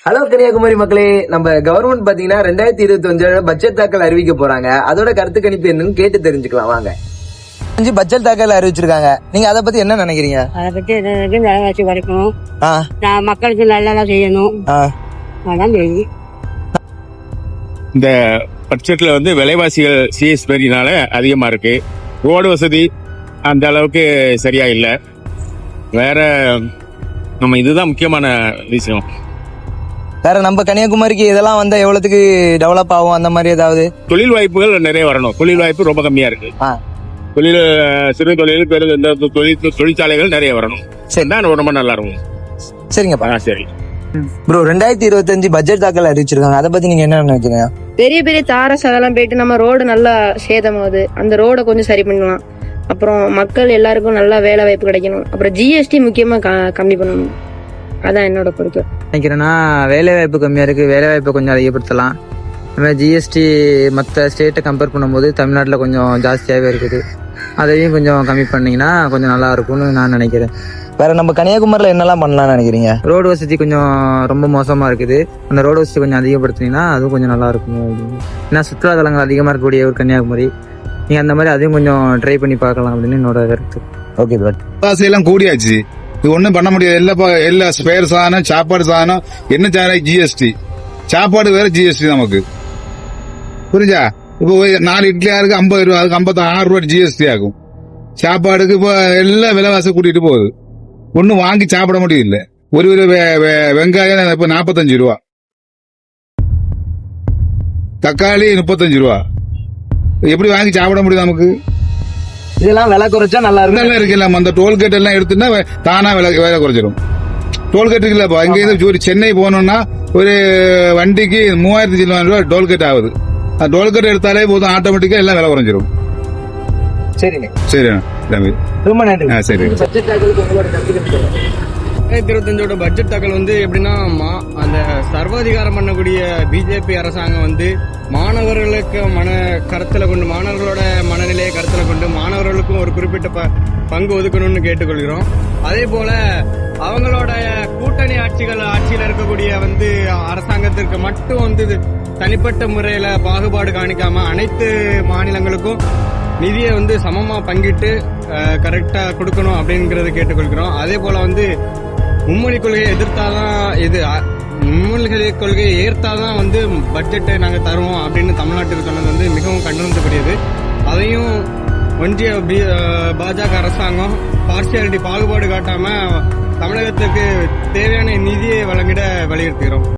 Hello Kanyakumari மக்களே, நம்ம government பாத்தீங்கன்னா 2025 பட்ஜெட் தாக்கல் அறிவிக்க போறாங்க. அதோட கருத்து கணிப்பு என்னன்னு கேட்டு தெரிஞ்சுக்கலாம் வாங்க. பட்ஜெட் தாக்கல் அறிவிச்சிருக்காங்க. நீங்க அதை பத்தி என்ன நினைக்கிறீங்க? அதை பத்தி விலைவாசி குறைக்கணும், மக்களுக்கு நல்லா செய்யணும். அதான் தெரியும். இந்த பட்ஜெட்ல விலைவாசிகள் சிஎஸ் பெரியனால அதிகமா இருக்கு. ரோடு வசதி அந்த அளவுக்கு சரியா இல்லை. வேற நம்ம இதுதான் முக்கியமான விஷயம். வேற நம்ம கன்னியாகுமரிக்கு இதெல்லாம் வந்தா எவ்வளவுக்கு டெவலப் ஆகும் அந்த மாதிரி ஏதாவது? தொழில் வாய்ப்புகள் நிறைய வரணும். தொழில் வாய்ப்பு ரொம்ப கம்மியா இருக்கு. தொழில் சிறு தொழில் பெரு தொழிற்சாலைகள் நிறைய வரணும். சரிதான், ரொம்ப நல்லா இருக்கும். சரிங்கப்பா. சரி ப்ரோ, 2025 பட்ஜெட் தாக்கல் அறிவிச்சிருக்காங்க. அதை பத்தி நீங்க என்ன நினைக்கிறீங்க? பெரிய பெரிய தாரஸ் அதெல்லாம் போயிட்டு நம்ம ரோடு நல்லா சேதமாகுது. அந்த ரோட கொஞ்சம் சரி பண்ணலாம். அப்புறம் மக்கள் எல்லாருக்கும் நல்லா வேலை வாய்ப்பு கிடைக்கணும். அப்புறம் ஜிஎஸ்டி முக்கியமா கம்மி பண்ணணும். அதான் என்னோட பொறுப்பு. நினைக்கிறேன்னா வேலை வாய்ப்பு கம்மியா இருக்கு, வேலை வாய்ப்பை கொஞ்சம் அதிகப்படுத்தலாம். ஜிஎஸ்டி மற்ற ஸ்டேட்டை கம்பேர் பண்ணும்போது தமிழ்நாட்டில் கொஞ்சம் ஜாஸ்தியாகவே இருக்குது. அதையும் கொஞ்சம் கம்மி பண்ணீங்கன்னா கொஞ்சம் நல்லா இருக்கும்னு நான் நினைக்கிறேன். வேற நம்ம கன்னியாகுமரியில் என்னெல்லாம் பண்ணலாம்னு நினைக்கிறீங்க? ரோடு வசதி கொஞ்சம் ரொம்ப மோசமா இருக்குது. அந்த ரோடு வசதி கொஞ்சம் அதிகப்படுத்தினீங்கன்னா அதுவும் கொஞ்சம் நல்லா இருக்கும். ஏன்னா சுற்றுலாத்தலங்கள் அதிகமாக இருக்கக்கூடிய ஒரு கன்னியாகுமரி, நீங்க அந்த மாதிரி அதையும் கொஞ்சம் ட்ரை பண்ணி பார்க்கலாம் அப்படின்னு என்னோட கருத்து. ஓகே பட் எல்லாம் கூடியாச்சு, இது ஒண்ணும் பண்ண முடியாது. எல்லா ஸ்பேர் சாதனம், சாப்பாடு சாதனம், என்ன சாதனம் ஜிஎஸ்டி, சாப்பாடு வேற ஜிஎஸ்டி நமக்கு. புரிஞ்சா? இப்போ 4 இட்லியா இருக்கு 50 ரூபா, அதுக்கு 56 ரூபா ஜிஎஸ்டி ஆகும். சாப்பாடுக்கு இப்போ எல்லாம் விலைவாசி கூட்டிட்டு போகுது. ஒன்னும் வாங்கி சாப்பிட முடியல. ஒரு வெங்காயம் இப்ப 45 ரூபா, தக்காளி 35 ரூபா. எப்படி வாங்கி சாப்பிட முடியும் நமக்கு? இதெல்லாம் விலை குறைச்சா நல்லா இருக்கு. அந்த டோல்கேட் எல்லாம் எடுத்துன்னா தானா விலை குறைச்சிடும். டோல்கேட் இல்லப்பா, இங்க இருந்து சென்னை போனோம்னா ஒரு வண்டிக்கு 3000 ரூபாய் டோல்கேட் ஆகுது. டோல்கேட் எடுத்தாலே போதும், ஆட்டோமேட்டிக்கா எல்லாம் விலை குறைஞ்சிரும். சரிங்க. சரி ரொம்ப நன்றி. சரி. 2025 பட்ஜெட் தாக்கல் எப்படின்னா, அந்த சர்வாதிகாரம் பண்ணக்கூடிய பிஜேபி அரசாங்கம் மாணவர்களுக்கு மாணவர்களோட மனநிலையை கருத்துல கொண்டு மாணவர்களுக்கும் ஒரு குறிப்பிட்ட பங்கு ஒதுக்கணும்னு கேட்டுக்கொள்கிறோம். அதே போல அவங்களோட கூட்டணி ஆட்சியில இருக்கக்கூடிய அரசாங்கத்திற்கு மட்டும் தனிப்பட்ட முறையில பாகுபாடு காணிக்காம அனைத்து மாநிலங்களுக்கும் நிதியை சமமா பங்கிட்டு கரெக்டா கொடுக்கணும் அப்படிங்கறத கேட்டுக்கொள்கிறோம். அதே போல மும்மொழி கொள்கையை எதிர்த்தாதான் மும்மொழி கொள்கையை ஏற்றாதான் பட்ஜெட்டை நாங்க தருவோம் அப்படின்னு தமிழ்நாட்டுக்கு சொன்னது மிகவும் கண்டனத்துக்குரியது. அதையும் ஒன்றிய பாஜக அரசாங்கம் பார்சியாலிட்டி பாகுபாடு காட்டாம தமிழகத்துக்கு தேவையான நிதியை வழங்கிட வலியுறுத்துகிறோம்.